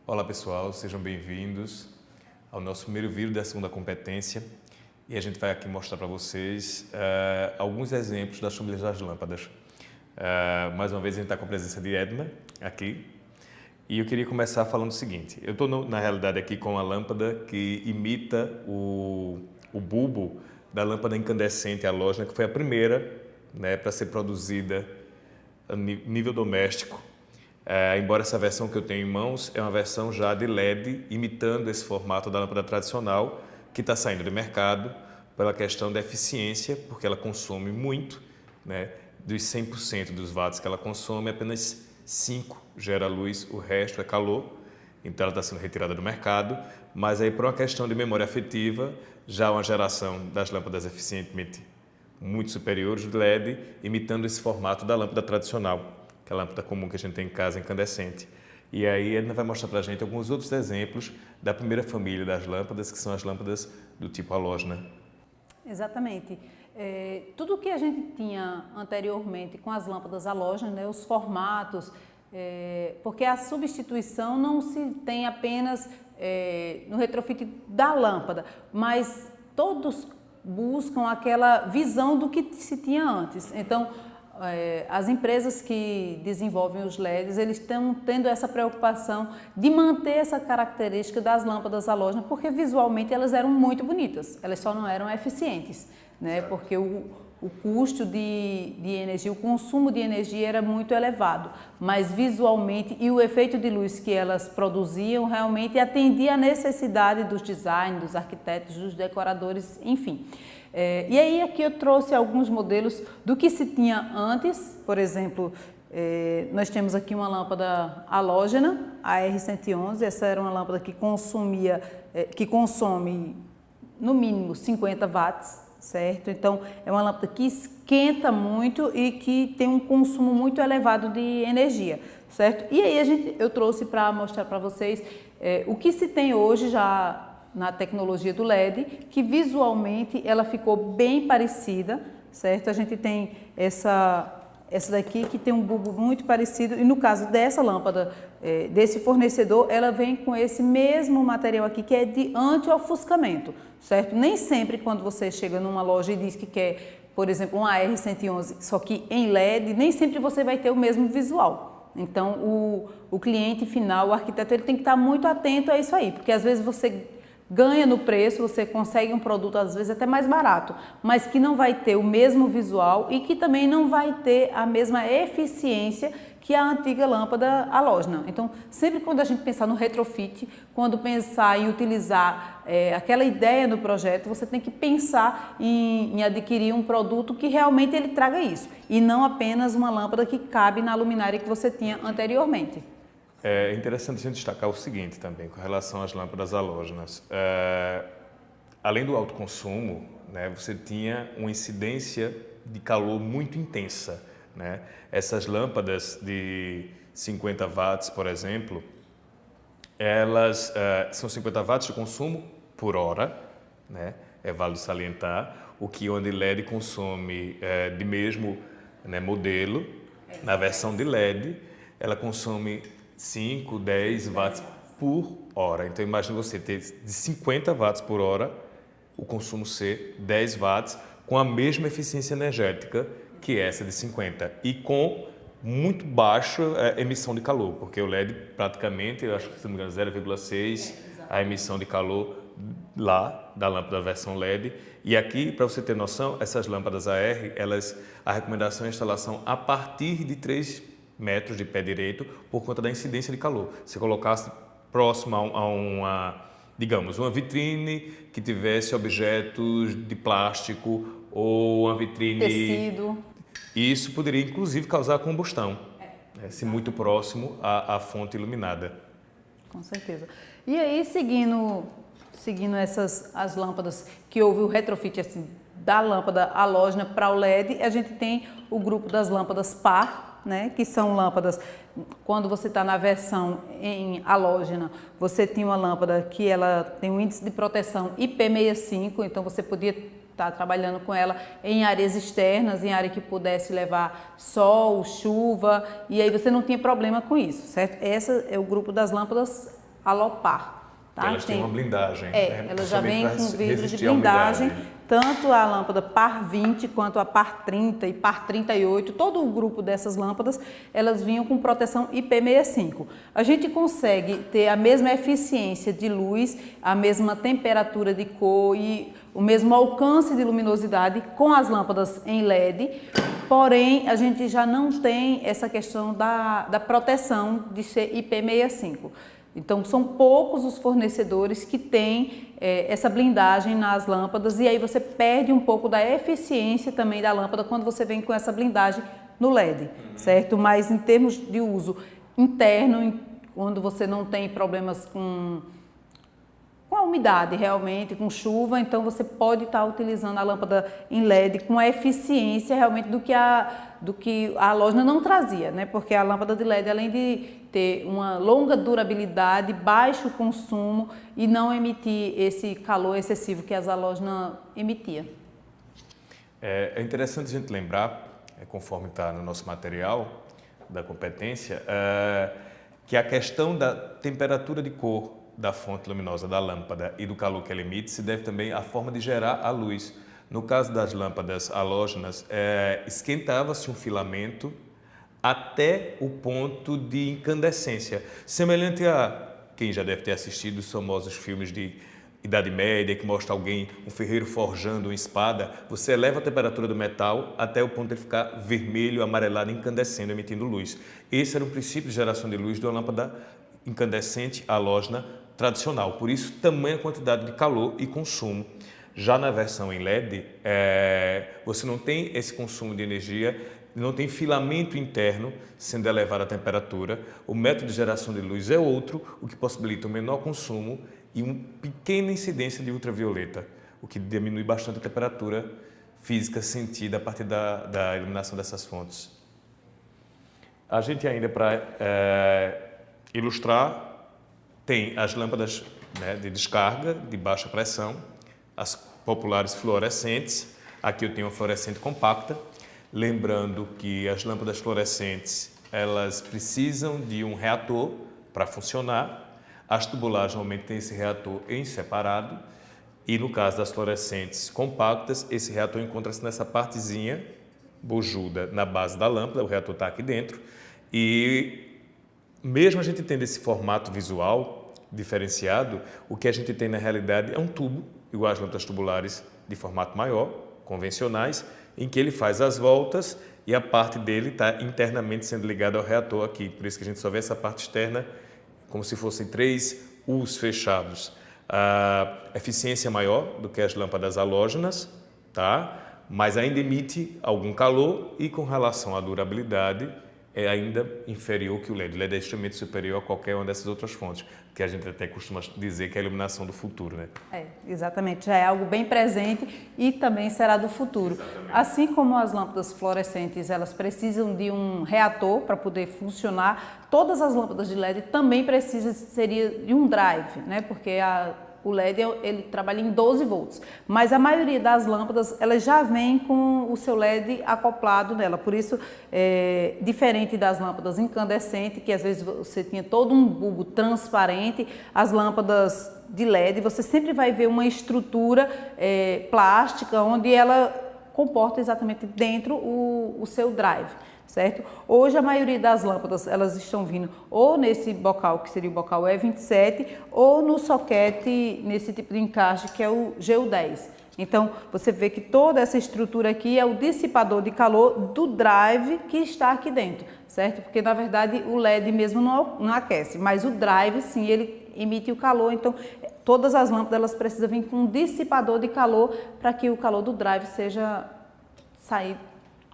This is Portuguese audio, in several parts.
Olá pessoal, sejam bem-vindos ao nosso primeiro vídeo da segunda competência e a gente vai aqui mostrar para vocês alguns exemplos das famílias das lâmpadas. Mais uma vez a gente está com a presença de Edna aqui e eu queria começar falando o seguinte: eu estou na realidade aqui com uma lâmpada que imita o bulbo da lâmpada incandescente halógena, que foi a primeira, né, para ser produzida a nível doméstico. Embora essa versão que eu tenho em mãos é uma versão já de LED, imitando esse formato da lâmpada tradicional, que está saindo do mercado pela questão da eficiência, porque ela consome muito, né? Dos 100% dos watts que ela consome, apenas 5 gera luz, o resto é calor, então ela está sendo retirada do mercado, mas aí por uma questão de memória afetiva, já uma geração das lâmpadas eficientemente muito superiores de LED, imitando esse formato da lâmpada tradicional, que é a lâmpada comum que a gente tem em casa, incandescente. E aí Edna vai mostrar para a gente alguns outros exemplos da primeira família das lâmpadas, que são as lâmpadas do tipo halógena. Exatamente. Tudo que a gente tinha anteriormente com as lâmpadas halógenas, né, os formatos, porque a substituição não se tem apenas no retrofit da lâmpada, mas todos buscam aquela visão do que se tinha antes. Então, as empresas que desenvolvem os LEDs, eles estão tendo essa preocupação de manter essa característica das lâmpadas halógenas, porque visualmente elas eram muito bonitas, elas só não eram eficientes, né? Porque o custo de energia, o consumo de energia era muito elevado, mas visualmente e o efeito de luz que elas produziam realmente atendia à necessidade dos designers, dos arquitetos, dos decoradores, enfim. E aí aqui eu trouxe alguns modelos do que se tinha antes. Por exemplo, nós temos aqui uma lâmpada halógena, a R111. Essa era uma lâmpada que consome no mínimo 50 watts, certo? Então é uma lâmpada que esquenta muito e que tem um consumo muito elevado de energia, certo? E aí eu trouxe para mostrar para vocês o que se tem hoje já na tecnologia do LED, que visualmente ela ficou bem parecida, certo? A gente tem essa daqui que tem um bulbo muito parecido, e no caso dessa lâmpada, desse fornecedor, ela vem com esse mesmo material aqui, que é de anti-ofuscamento, certo? Nem sempre quando você chega numa loja e diz que quer, por exemplo, uma R111, só que em LED, nem sempre você vai ter o mesmo visual. Então, o cliente final, o arquiteto, ele tem que estar muito atento a isso aí, porque às vezes você ganha no preço, você consegue um produto às vezes até mais barato, mas que não vai ter o mesmo visual e que também não vai ter a mesma eficiência que a antiga lâmpada halógena. Então, sempre quando a gente pensar no retrofit, quando pensar em utilizar aquela ideia no projeto, você tem que pensar em adquirir um produto que realmente ele traga isso, e não apenas uma lâmpada que cabe na luminária que você tinha anteriormente. É interessante a gente destacar o seguinte também, com relação às lâmpadas halógenas. Além do alto consumo, né, você tinha uma incidência de calor muito intensa, né? Essas lâmpadas de 50 watts, por exemplo, elas são 50 watts de consumo por hora, né? É válido salientar, o que o LED consome de mesmo, né, modelo, na versão de LED, ela consome 5, 10 watts por hora. Então, imagine você ter de 50 watts por hora, o consumo ser 10 watts, com a mesma eficiência energética que essa de 50, e com muito baixa emissão de calor, porque o LED praticamente, eu acho que se não me engano, 0,6 a emissão de calor lá da lâmpada da versão LED. E aqui, para você ter noção, essas lâmpadas AR, a recomendação é a instalação a partir de 3 metros de pé direito, por conta da incidência de calor. Se colocasse próximo a uma, digamos, uma vitrine que tivesse objetos de plástico ou uma vitrine... Tecido. Isso poderia, inclusive, causar combustão, né, se muito próximo à fonte iluminada. Com certeza. E aí, seguindo as lâmpadas que houve o retrofit assim, da lâmpada halógena para o LED, a gente tem o grupo das lâmpadas par, né, que são lâmpadas, quando você está na versão em halógena, você tem uma lâmpada que ela tem um índice de proteção IP65, então você podia estar trabalhando com ela em áreas externas, em área que pudesse levar sol, chuva, e aí você não tinha problema com isso, certo? Esse é o grupo das lâmpadas Alopar. Tá? Elas têm uma blindagem. Elas já vêm com vidro de resistir à blindagem, umidade. tanto a lâmpada Par 20 quanto a Par 30 e Par 38, todo o grupo dessas lâmpadas, elas vinham com proteção IP65. A gente consegue ter a mesma eficiência de luz, a mesma temperatura de cor e o mesmo alcance de luminosidade com as lâmpadas em LED, porém a gente já não tem essa questão da proteção de ser IP65. Então, são poucos os fornecedores que têm essa blindagem nas lâmpadas e aí você perde um pouco da eficiência também da lâmpada quando você vem com essa blindagem no LED, certo? Mas em termos de uso interno, quando você não tem problemas com a umidade realmente, com chuva, então você pode estar utilizando a lâmpada em LED com a eficiência realmente do que a halógena não trazia, né? Porque a lâmpada de LED, além de ter uma longa durabilidade, baixo consumo e não emitir esse calor excessivo que as halógenas emitia. É interessante a gente lembrar, conforme está no nosso material da competência, que a questão da temperatura de cor da fonte luminosa da lâmpada e do calor que ela emite se deve também à forma de gerar a luz. No caso das lâmpadas halógenas, esquentava-se um filamento até o ponto de incandescência, semelhante a quem já deve ter assistido os famosos filmes de Idade Média, que mostra alguém, um ferreiro forjando uma espada. Você eleva a temperatura do metal até o ponto de ele ficar vermelho, amarelado, incandescendo, emitindo luz. Esse era um princípio de geração de luz de uma lâmpada incandescente halógena tradicional, por isso tamanha quantidade de calor e consumo. Já na versão em LED, você não tem esse consumo de energia, não tem filamento interno sendo elevada a temperatura, o método de geração de luz é outro, o que possibilita um menor consumo e uma pequena incidência de ultravioleta, o que diminui bastante a temperatura física sentida a partir da iluminação dessas fontes. A gente ainda, para ilustrar, tem as lâmpadas, né, de descarga de baixa pressão, as populares fluorescentes. Aqui eu tenho uma fluorescente compacta, lembrando que as lâmpadas fluorescentes elas precisam de um reator para funcionar. As tubulares normalmente têm esse reator em separado e no caso das fluorescentes compactas, esse reator encontra-se nessa partezinha bojuda na base da lâmpada, o reator está aqui dentro e mesmo a gente tendo esse formato visual diferenciado, o que a gente tem na realidade é um tubo, igual às lâmpadas tubulares de formato maior, convencionais, em que ele faz as voltas e a parte dele está internamente sendo ligada ao reator aqui. Por isso que a gente só vê essa parte externa como se fossem 3 U's fechados. A eficiência é maior do que as lâmpadas halógenas, tá? Mas ainda emite algum calor e com relação à durabilidade, é ainda inferior que o LED. O LED é extremamente superior a qualquer uma dessas outras fontes, que a gente até costuma dizer que é a iluminação do futuro, né? Exatamente. Já é algo bem presente e também será do futuro. Exatamente. Assim como as lâmpadas fluorescentes, elas precisam de um reator para poder funcionar, todas as lâmpadas de LED também precisam de um drive, né? Porque o LED ele trabalha em 12 volts, mas a maioria das lâmpadas elas já vem com o seu LED acoplado nela, por isso diferente das lâmpadas incandescentes, que às vezes você tinha todo um bulbo transparente, as lâmpadas de LED você sempre vai ver uma estrutura plástica onde ela comporta exatamente dentro o seu drive. Certo? Hoje a maioria das lâmpadas elas estão vindo ou nesse bocal, que seria o bocal E27, ou no soquete, nesse tipo de encaixe que é o GU10. Então você vê que toda essa estrutura aqui é o dissipador de calor do drive que está aqui dentro, certo? Porque na verdade o LED mesmo não aquece, mas o drive sim, ele emite o calor, então todas as lâmpadas elas precisam vir com um dissipador de calor para que o calor do drive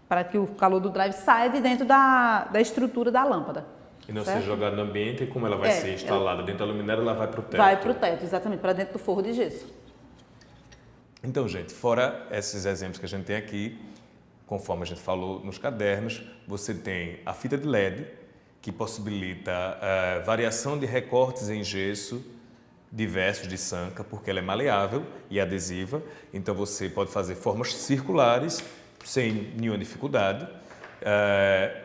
para que o calor do drive saia de dentro da estrutura da lâmpada. E não seja jogada no ambiente, e como ela vai ser instalada dentro da luminária, ela vai para o teto. Vai para o teto, exatamente, para dentro do forro de gesso. Então, gente, fora esses exemplos que a gente tem aqui, conforme a gente falou nos cadernos, você tem a fita de LED, que possibilita variação de recortes em gesso diversos de sanca, porque ela é maleável e adesiva, então você pode fazer formas circulares sem nenhuma dificuldade.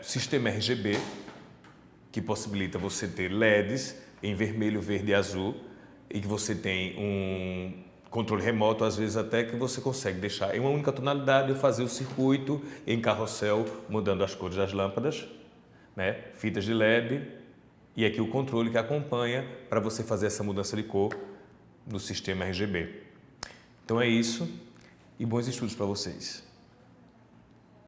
Sistema RGB, que possibilita você ter LEDs em vermelho, verde e azul, e que você tem um controle remoto, às vezes até que você consegue deixar em uma única tonalidade ou fazer o circuito em carrossel, mudando as cores das lâmpadas, né? Fitas de LED e aqui o controle que acompanha para você fazer essa mudança de cor no sistema RGB. Então é isso e bons estudos para vocês.